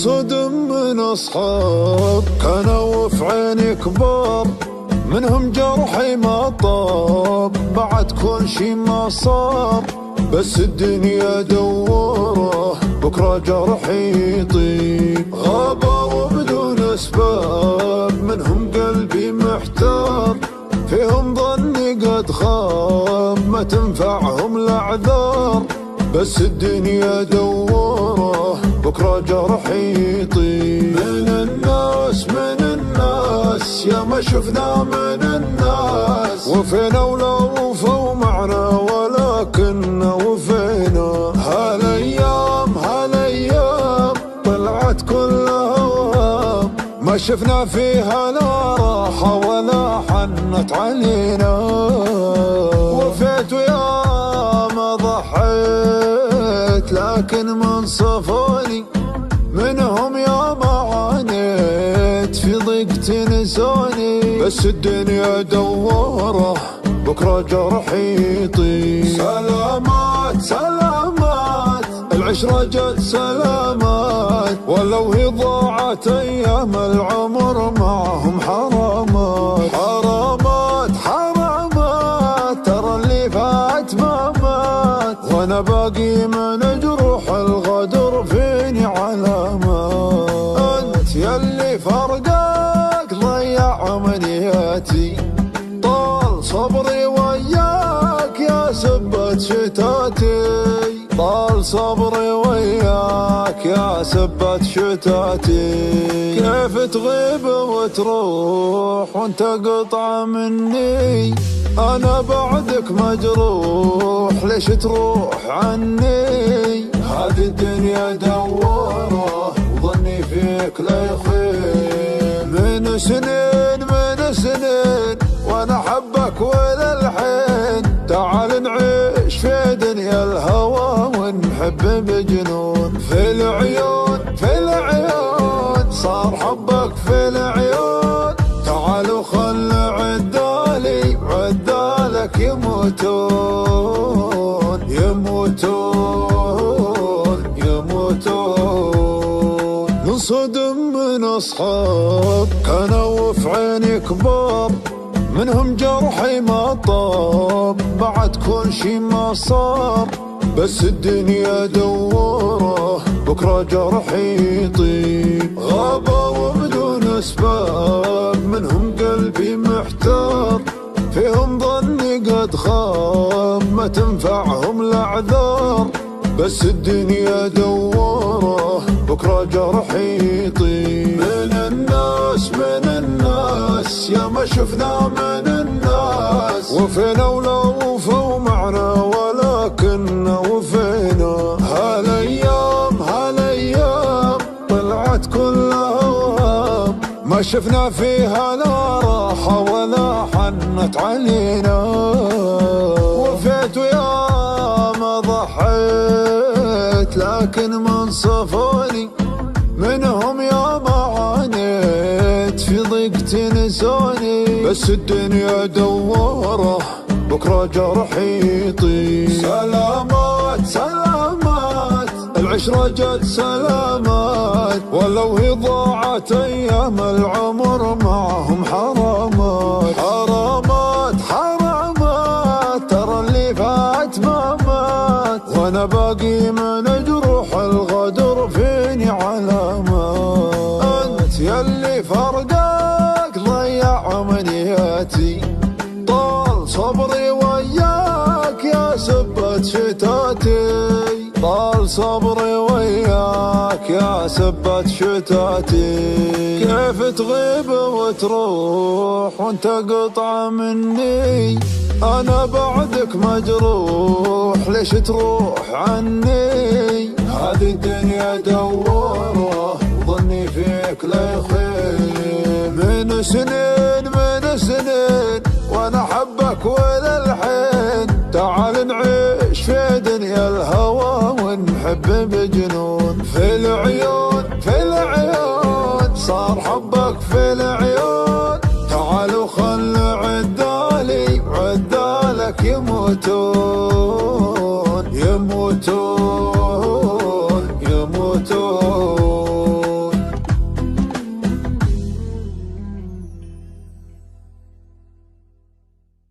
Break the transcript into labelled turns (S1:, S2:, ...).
S1: ننصدم من أصحاب كانوا في عيني كبار، منهم جرحي ما طاب بعد كل شي ما صار، بس الدنيا دوره بكرة جرحي يطيب. غابوا بدون أسباب منهم قلبي محتار، فيهم ظني قد خاب ما تنفعهم الأعذار، بس الدنيا دوره بكرة جرحي يطيب. من الناس يا ما شفنا من الناس، وفينا ولا وفوا معنا ولكن وفينا. هالايام طلعت كلها وهام، ما شفنا فيها لا راحة ولا حنت علينا. وفيت ويا ما ضحيت لكن من صفوني، منهم يا ما عانيت في ضيق تنسوني، بس الدنيا دوره بكرة جرحي يطيب. سلامات العشرة جت سلامات، ولو هي ضاعت أيام العمر معهم حرامات. ترى اللي فات ما مات، وأنا باقي من جروح الغدر فيني علامات. أنت يلي فرقك ضيع أمنياتي، طال صبري وياك يا سبة شتاتي، طال صبري وياك يا سبة شتاتي. كيف تغيب وتروح وانت قطعة مني، أنا بعدك مجروح ليش تروح عني. هذه الدنيا دوره وظني فيك لا يخيب، من سنين وأنا حبك وللحين. تعال نعيش في دنيا الهوى ونحب بجنون، في العيون صار حبك في العيون. تعال وخل عدالك يموتون. ننصدم من أصحاب كانوا في عيني كبار، منهم جرحي ما طاب بعد كل شي ما صار، بس الدنيا دوره بكرة جرحي يطيب. غابوا بدون أسباب منهم قلبي محتار، فيهم ظني قد خاب ما تنفعهم الأعذار، بس الدنيا دوره بكرة جرحي يطيب. من الناس يا ما شفنا من الناس، وفينا ولا وفوا معنا ولكن وفينا. هالايام طلعت كلها وهام، ما شفنا فيها لا راحة ولا حنت علينا. وفيت ويا ما ضحيت لكن من صفوني، منهم يا ما عانيت في ضيق تنسوني، بس الدنيا دوره بكرة جرحي يطيب. سلامات العشرة جت سلامات، ولو هي ضاعت أيام العمر معهم حرامات. ترى اللي فات ما مات، وأنا باقي من جروح الغدر فيني علامات. أنت يلي فرقك ضيع أمنياتي، طال صبري وياك يا سبة شتاتي، طال صبري وياك يا سبة شتاتي. كيف تغيب وتروح وانت قطعة مني، أنا بعدك مجروح ليش تروح عني. هذه الدنيا دوره وظني فيك لا يخيب، من سنين وأنا حبك وللحين. تعال نعيش في دنيا الهوى ونحب بجنون، في العيون صار حبك في العيون. تعال وخل عدالك يموتون.